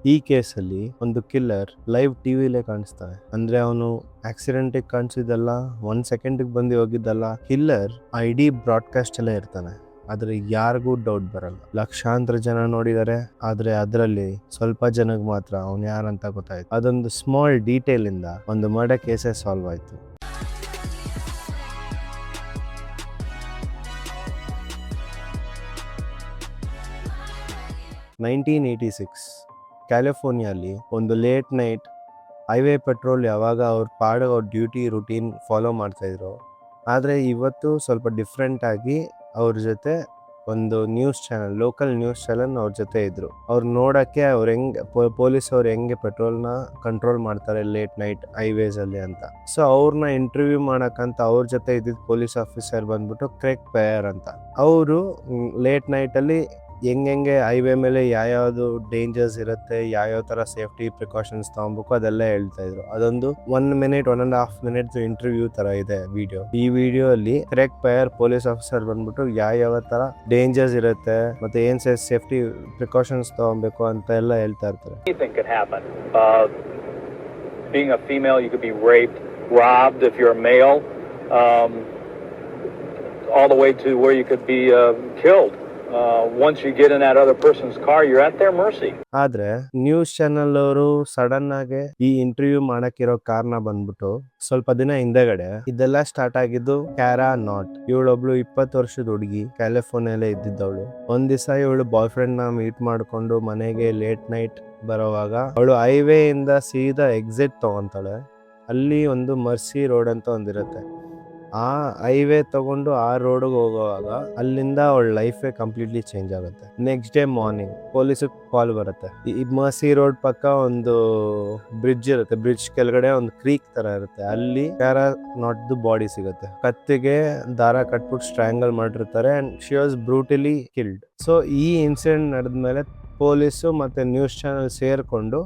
ಈ ಕೇಸಲ್ಲಿ ಒಂದು ಕಿಲ್ಲರ್ ಲೈವ್ ಟಿವಿಲೇ ಕಾಣಿಸ್ತಾನೆ. ಅಂದ್ರೆ ಅವನು ಆಕ್ಸಿಡೆಂಟ್ ಕಾಣಿಸಿದಲ್ಲ, 1 ಸೆಕೆಂಡ್ ಬಂದು ಹೋಗಿದ್ದಲ್ಲ, ಕಿಲ್ಲರ್ ಆ ಇಡೀ ಬ್ರಾಡ್ಕಾಸ್ಟ್ ಅಲ್ಲೇ ಇರ್ತಾನೆ. ಆದ್ರೆ ಯಾರಿಗೂ ಡೌಟ್ ಬರಲ್ಲ. ಲಕ್ಷಾಂತರ ಜನ ನೋಡಿದ್ದಾರೆ, ಆದ್ರೆ ಅದರಲ್ಲಿ ಸ್ವಲ್ಪ ಜನಕ್ಕೆ ಮಾತ್ರ ಅವ್ನು ಯಾರಂತ ಗೊತ್ತಾಯ್ತು. ಅದೊಂದು ಸ್ಮಾಲ್ ಡೀಟೇಲ್ ಇಂದ ಒಂದು ಮರ್ಡರ್ ಕೇಸೇ ಸಾಲ್ವ್ ಆಯ್ತು. 1986 ಕ್ಯಾಲಿಫೋರ್ನಿಯಲ್ಲಿ ಒಂದು ಲೇಟ್ ನೈಟ್ ಹೈವೇ ಪೆಟ್ರೋಲ್ ಯಾವಾಗ ಅವ್ರ ಪಾಡಿಗೆ ಅವ್ರ ಡ್ಯೂಟಿ ರೂಟೀನ್ ಫಾಲೋ ಮಾಡ್ತಾಯಿದ್ರು. ಆದರೆ ಇವತ್ತು ಸ್ವಲ್ಪ ಡಿಫ್ರೆಂಟ್ ಆಗಿ ಅವ್ರ ಜೊತೆ ಒಂದು news channel, local news channel ಅವ್ರ ಜೊತೆ ಇದ್ರು. ಅವ್ರು ನೋಡೋಕ್ಕೆ ಅವ್ರು ಹೆಂಗೆ ಪೊಲೀಸ್ ಅವ್ರು ಹೆಂಗೆ ಪೆಟ್ರೋಲ್ನ ಕಂಟ್ರೋಲ್ ಮಾಡ್ತಾರೆ ಲೇಟ್ ನೈಟ್ ಹೈವೇಸಲ್ಲಿ ಅಂತ. ಸೊ ಅವ್ರನ್ನ ಇಂಟರ್ವ್ಯೂ ಮಾಡೋಕ್ಕಂತ ಅವ್ರ ಜೊತೆ ಇದ್ದಿದ್ದು ಪೊಲೀಸ್ ಆಫೀಸರ್ ಬಂದ್ಬಿಟ್ಟು ಕ್ರೇಗ್ ಪೇಯರ್ ಅಂತ. ಅವರು ಲೇಟ್ ನೈಟಲ್ಲಿ ಹೆಂಗೆ ಹೈವೇ ಮೇಲೆ ಯಾವ್ಯಾವುದು ಡೇಂಜರ್ಸ್ ಇರುತ್ತೆ, ಯಾವ್ಯಾವ ಥರ ಸೇಫ್ಟಿ ಪ್ರಿಕಾಷನ್ಸ್ ತೊಗೊಬೇಕು ಅದೆಲ್ಲ ಹೇಳ್ತಾ ಇದ್ರು. ಅದೊಂದು 1 ಮಿನಿಟ್ 1.5 ಮಿನಿಟ್ ಇಂಟರ್ವ್ಯೂ ಥರ ಇದೆ ವಿಡಿಯೋ. ಈ ವಿಡಿಯೋ ಅಲ್ಲಿ ಕ್ರೇಗ್ ಪೇಯರ್ ಪೊಲೀಸ್ ಆಫೀಸರ್ ಬಂದ್ಬಿಟ್ಟು ಯಾವ ಥರ ಡೇಂಜರ್ಸ್ ಇರುತ್ತೆ ಮತ್ತೆ ಏನ್ ಸೇಫ್ಟಿ ಪ್ರಿಕಾಷನ್ಸ್ ತೊಗೊಬೇಕು ಅಂತ ಎಲ್ಲ ಹೇಳ್ತಾ ಇರ್ತಾರೆ. Being a female, you could be raped, robbed if you're a male, all the way to where you could be killed. Once you get in that other person's car, you're at their mercy. ಆದ್ರೆ news channel ಅವರು sudden ಆಗಿ ಈ interview ಮಾಡಕ್ಕಿರೋ ಕಾರಣ ಬಂದ್ಬಿಟ್ಟು ಸ್ವಲ್ಪ ದಿನ ಹಿಂದೆಗಡೆ ಇದೆಲ್ಲ ಸ್ಟಾರ್ಟ್ ಆಗಿದ್ದು ಕ್ಯಾರಾ ನಾಟ್. ಇವಳೊಬ್ಳು 20 ವರ್ಷದ ಹುಡುಗಿ, ಕ್ಯಾಲಿಫೋರ್ನಿಯಲ್ಲೇ ಇದ್ದಿದ್ದವಳು. ಒಂದ್ ದಿವಸ ಇವಳು ಬಾಯ್ ಫ್ರೆಂಡ್ ನ ಮೀಟ್ ಮಾಡ್ಕೊಂಡು ಮನೆಗೆ ಲೇಟ್ ನೈಟ್ ಬರೋವಾಗ ಅವಳು ಹೈವೇ ಇಂದ ಸೀದಾ ಎಕ್ಸಿಟ್ ತಗೊಂತಾಳೆ. ಅಲ್ಲಿ ಒಂದು ಮರ್ಸಿ ರೋಡ್ ಅಂತ ಒಂದಿರುತ್ತೆ. ಆ ಹೈವೇ ತಗೊಂಡು ಆ ರೋಡ್ಗೆ ಹೋಗುವಾಗ ಅಲ್ಲಿಂದ ಅವಳ ಲೈಫೇ ಕಂಪ್ಲೀಟ್ಲಿ ಚೇಂಜ್ ಆಗುತ್ತೆ. ನೆಕ್ಸ್ಟ್ ಡೇ ಮಾರ್ನಿಂಗ್ ಪೊಲೀಸಿಗೆ ಕಾಲ್ ಬರುತ್ತೆ. ಈ ಮರ್ಸಿ ರೋಡ್ ಪಕ್ಕ ಒಂದು ಬ್ರಿಡ್ಜ್ ಇರುತ್ತೆ. ಬ್ರಿಡ್ಜ್ ಕೆಳಗಡೆ ಒಂದು ಕ್ರೀಕ್ ತರ ಇರುತ್ತೆ. ಅಲ್ಲಿ ಕ್ಯಾರಾ ನಾಟ್ ಬಾಡಿ ಸಿಗುತ್ತೆ. ಕತ್ತಿಗೆ ದಾರ ಕಟ್ಬಿಟ್ಟು ಸ್ಟ್ರ್ಯಾಂಗಲ್ ಮಾಡಿರ್ತಾರೆ and she was brutally killed. So ಈ ಇನ್ಸಿಡೆಂಟ್ ನಡೆದ್ಮೇಲೆ ಪೊಲೀಸು ಮತ್ತೆ ನ್ಯೂಸ್ ಚಾನೆಲ್ ಸೇರ್ಕೊಂಡು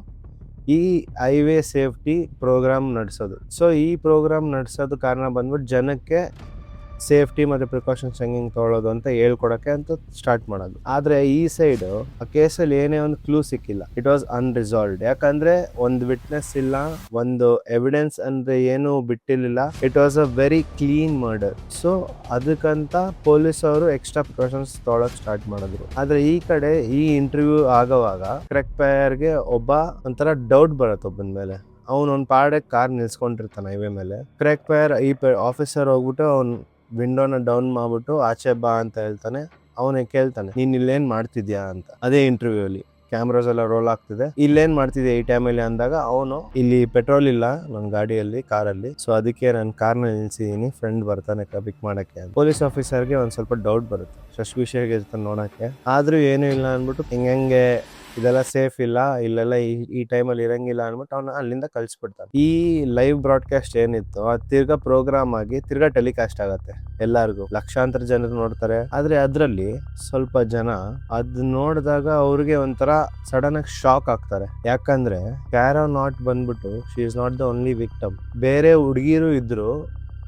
ಈ ಹೈವೇ ಸೇಫ್ಟಿ ಪ್ರೋಗ್ರಾಮ್ ನಡೆಸೋದು. ಸೊ ಈ ಪ್ರೋಗ್ರಾಮ್ ನಡೆಸೋದು ಕಾರಣ ಬಂದ್ಬಿಟ್ಟು ಜನಕ್ಕೆ ಸೇಫ್ಟಿ ಮತ್ತು ಪ್ರಿಕಾಷನ್ಸ್ ಹೆಂಗೆ ತೊಗೊಳ್ಳೋದು ಅಂತ ಹೇಳ್ಕೊಡೋಕ್ಕೆ ಅಂತ ಸ್ಟಾರ್ಟ್ ಮಾಡೋದು. ಆದರೆ ಈ ಸೈಡು ಆ ಕೇಸಲ್ಲಿ ಏನೇ ಒಂದು ಕ್ಲೂ ಸಿಕ್ಕಿಲ್ಲ. It was unresolved. ಯಾಕಂದರೆ ಒಂದು ವಿಟ್ನೆಸ್ ಇಲ್ಲ, ಒಂದು ಎವಿಡೆನ್ಸ್ ಅಂದರೆ ಏನೂ ಬಿಟ್ಟಿರಲಿಲ್ಲ. It was a very clean murder. So ಅದಕ್ಕಂತ ಪೊಲೀಸ್ ಅವರು ಎಕ್ಸ್ಟ್ರಾ ಪ್ರಿಕಾಷನ್ಸ್ ತೊಗೊಳಕ್ಕೆ ಸ್ಟಾರ್ಟ್ ಮಾಡಿದ್ರು. ಆದರೆ ಈ ಕಡೆ ಈ ಇಂಟರ್ವ್ಯೂ ಆಗೋವಾಗ ಕ್ರೇಗ್ ಪೇಯರ್ಗೆ ಒಂಥರ ಡೌಟ್ ಬರುತ್ತೆ ಒಬ್ಬನ ಮೇಲೆ. ಅವನೊಂದು ಪಾಡಕ್ಕೆ ಕಾರ್ ನಿಲ್ಸ್ಕೊಂಡಿರ್ತಾನೆ ಹೈವೇ ಮೇಲೆ. ಕ್ರೇಗ್ ಪೇಯರ್ ಈ ಆಫೀಸರ್ ಹೋಗ್ಬಿಟ್ಟು ಅವ್ನು ವಿಂಡೋನ ಡೌನ್ ಮಾಡ್ಬಿಟ್ಟು ಆಚೆ ಬಾ ಅಂತ ಹೇಳ್ತಾನೆ. ಅವನೇ ಕೇಳ್ತಾನೆ, ನೀನ್ ಇಲ್ಲೇನ್ ಮಾಡ್ತಿದ್ಯಾ ಅಂತ. ಅದೇ ಇಂಟರ್ವ್ಯೂ ಅಲ್ಲಿ ಕ್ಯಾಮ್ರಾಸ್ ಎಲ್ಲ ರೋಲ್ ಆಗ್ತಿದೆ. ಇಲ್ಲೇನ್ ಮಾಡ್ತಿದ್ಯಾ ಈ ಟೈಮಲ್ಲಿ ಅಂದಾಗ ಅವನು, ಇಲ್ಲಿ ಪೆಟ್ರೋಲ್ ಇಲ್ಲ ನನ್ನ ಗಾಡಿಯಲ್ಲಿ, ಕಾರಲ್ಲಿ, ಸೊ ಅದಕ್ಕೆ ನಾನು ಕಾರ್ನ ನಿಲ್ಸಿದೀನಿ, ಫ್ರೆಂಡ್ ಬರ್ತಾನೆ ಪಿಕ್ ಮಾಡಕ್ಕೆ. ಪೊಲೀಸ್ ಆಫೀಸರ್ಗೆ ಒಂದ್ ಸ್ವಲ್ಪ ಡೌಟ್ ಬರುತ್ತೆ, ಸಸ್ಪಿಷಿಯಸ್ ಇರ್ತಾನೆ ನೋಡಕ್ಕೆ. ಆದ್ರೂ ಏನೂ ಇಲ್ಲ ಅಂದ್ಬಿಟ್ಟು ಹಿಂಗೆ ಇದೆಲ್ಲ ಸೇಫ್ ಇಲ್ಲ, ಇಲ್ಲೆಲ್ಲ ಈ ಟೈಮಲ್ಲಿ ಇರಂಗಿಲ್ಲ ಅಂದ್ಬಿಟ್ಟು ಅವನ್ನ ಅಲ್ಲಿಂದ ಕಳ್ಸಿಬಿಡ್ತಾರೆ. ಈ ಲೈವ್ ಬ್ರಾಡ್ಕಾಸ್ಟ್ ಏನಿತ್ತು ಅದು ತಿರ್ಗಾ ಪ್ರೋಗ್ರಾಮ್ ಆಗಿ ತಿರ್ಗಾ ಟೆಲಿಕಾಸ್ಟ್ ಆಗತ್ತೆ. ಎಲ್ಲಾರ್ಗು ಲಕ್ಷಾಂತರ ಜನರು ನೋಡ್ತಾರೆ. ಆದ್ರೆ ಅದ್ರಲ್ಲಿ ಸ್ವಲ್ಪ ಜನ ಅದ್ ನೋಡಿದಾಗ ಅವ್ರಿಗೆ ಒಂಥರ ಸಡನ್ ಆಗಿ ಶಾಕ್ ಆಗ್ತಾರೆ. ಯಾಕಂದ್ರೆ ಕ್ಯಾರಾ ನಾಟ್ ಬಂದ್ಬಿಟ್ಟು she is not the only victim. ಬೇರೆ ಹುಡುಗಿರು ಇದ್ರು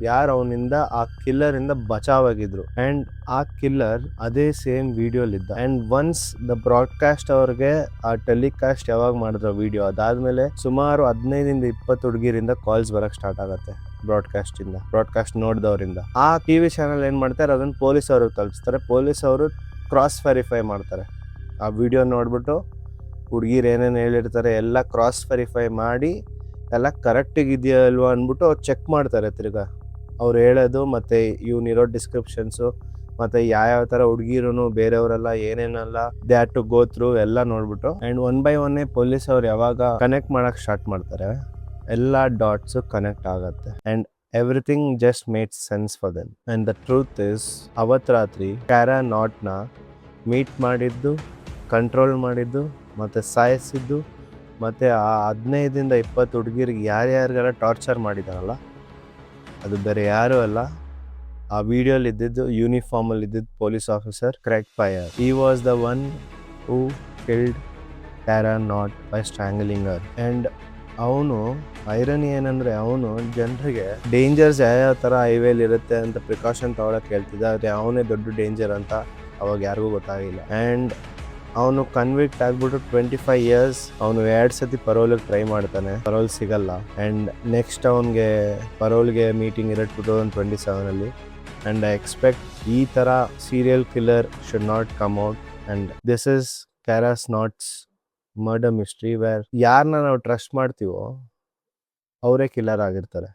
ಯಾರು ಅವನಿಂದ ಆ ಕಿಲ್ಲರ್ ಇಂದ ಬಚಾವಾಗಿದ್ರು. ಅಂಡ್ ಆ ಕಿಲ್ಲರ್ ಅದೇ ಸೇಮ್ ವಿಡಿಯೋಲಿದ್ದ. ಅಂಡ್ ಒನ್ಸ್ ದ ಬ್ರಾಡ್ಕಾಸ್ಟ್ ಅವ್ರಿಗೆ ಆ ಟೆಲಿಕಾಸ್ಟ್ ಯಾವಾಗ ಮಾಡಿದ್ರು ವಿಡಿಯೋ, ಅದಾದ್ಮೇಲೆ ಸುಮಾರು 15-20 ಹುಡುಗಿರಿಂದ ಕಾಲ್ಸ್ ಬರಕ್ ಸ್ಟಾರ್ಟ್ ಆಗತ್ತೆ ಬ್ರಾಡ್ಕಾಸ್ಟ್ ನೋಡಿದವರಿಂದ. ಆ ಟಿವಿ ಚಾನಲ್ ಏನ್ ಮಾಡ್ತಾರೆ, ಅದನ್ನ ಪೊಲೀಸ್ ಅವ್ರಿಗೆ ತಲುಪಿಸ್ತಾರೆ. ಪೊಲೀಸ್ ಅವರು ಕ್ರಾಸ್ ವೆರಿಫೈ ಮಾಡ್ತಾರೆ. ಆ ವಿಡಿಯೋ ನೋಡ್ಬಿಟ್ಟು ಹುಡುಗಿರು ಏನೇನು ಹೇಳಿರ್ತಾರೆ ಎಲ್ಲ ಕ್ರಾಸ್ ವೆರಿಫೈ ಮಾಡಿ ಎಲ್ಲ ಕರೆಕ್ಟಿಗೆ ಇದೆಯಾ ಅಲ್ವಾ ಅಂದ್ಬಿಟ್ಟು ಅವ್ರು ಚೆಕ್ ಮಾಡ್ತಾರೆ. ತಿರ್ಗಾ ಅವ್ರು ಹೇಳೋದು ಮತ್ತೆ ಇವನಿರೋ ಡಿಸ್ಕ್ರಿಪ್ಷನ್ಸು ಮತ್ತೆ ಯಾವ ಥರ ಹುಡುಗಿರು ಬೇರೆಯವರೆಲ್ಲ ಏನೇನೆಲ್ಲ they had to go through ಎಲ್ಲ ನೋಡ್ಬಿಟ್ಟು ಅಂಡ್ 1 by 1 ಪೊಲೀಸ್ ಅವ್ರು ಯಾವಾಗ ಕನೆಕ್ಟ್ ಮಾಡಕ್ ಸ್ಟಾರ್ಟ್ ಮಾಡ್ತಾರೆ, ಎಲ್ಲ ಡಾಟ್ಸ್ ಕನೆಕ್ಟ್ ಆಗತ್ತೆ. And everything just made sense for them. And the truth is, ಅವತ್ತು ರಾತ್ರಿ ಕ್ಯಾರಾ ನಾಟ್ನ ಮೀಟ್ ಮಾಡಿದ್ದು, ಕಂಟ್ರೋಲ್ ಮಾಡಿದ್ದು ಮತ್ತೆ ಸಾಯಿಸಿದ್ದು ಮತ್ತೆ ಆ 15-20 ಹುಡುಗಿರಿಗೆ ಯಾರ್ಯಾರಿಗೆಲ್ಲ ಟಾರ್ಚರ್ ಮಾಡಿದಾರಲ್ಲ ಅದು ಬೇರೆ ಯಾರೂ ಅಲ್ಲ, ಆ ವಿಡಿಯೋಲಿ ಇದ್ದಿದ್ದು ಯೂನಿಫಾರ್ಮಲ್ಲಿ ಇದ್ದಿದ್ದು police officer Craig Peyer. He was the one who killed Cara Knott by strangling her. And ಅವನು ಐರನಿ ಏನಂದರೆ, ಅವನು ಜನರಿಗೆ ಡೇಂಜರ್ಸ್ ಯಾವ ಥರ ಹೈವೇಲಿ ಇರುತ್ತೆ ಅಂತ ಪ್ರಿಕಾಷನ್ ತೊಗೊಳಕ್ಕೆ ಹೇಳ್ತಿದ್ದ. ಆದರೆ ಅವನೇ ದೊಡ್ಡ ಡೇಂಜರ್ ಅಂತ ಅವಾಗ ಯಾರಿಗೂ ಗೊತ್ತಾಗಿಲ್ಲ. ಆ್ಯಂಡ್ ಅವನು ಕನ್ವಿಕ್ಟ್ ಆಗ್ಬಿಟ್ಟು 25 ಇಯರ್ಸ್ ಅವನು 2 ಸತಿ ಪರೋಲಿಗೆ ಟ್ರೈ ಮಾಡ್ತಾನೆ, ಪರೋಲ್ ಸಿಗಲ್ಲ. ಅಂಡ್ ನೆಕ್ಸ್ಟ್ ಅವನಿಗೆ ಪರೋಲ್ಗೆ ಮೀಟಿಂಗ್ ಇರೋದು 2027 ಅಲ್ಲಿ. ಅಂಡ್ ಐ ಎಕ್ಸ್ಪೆಕ್ಟ್ ಈ ತರ serial killer should not come out. And this is Cara's Knott's murder mystery, where ಯಾರನ್ನ ನಾವು ಟ್ರಸ್ಟ್ ಮಾಡ್ತೀವೋ ಅವರೇ ಕಿಲ್ಲರ್ ಆಗಿರ್ತಾರೆ.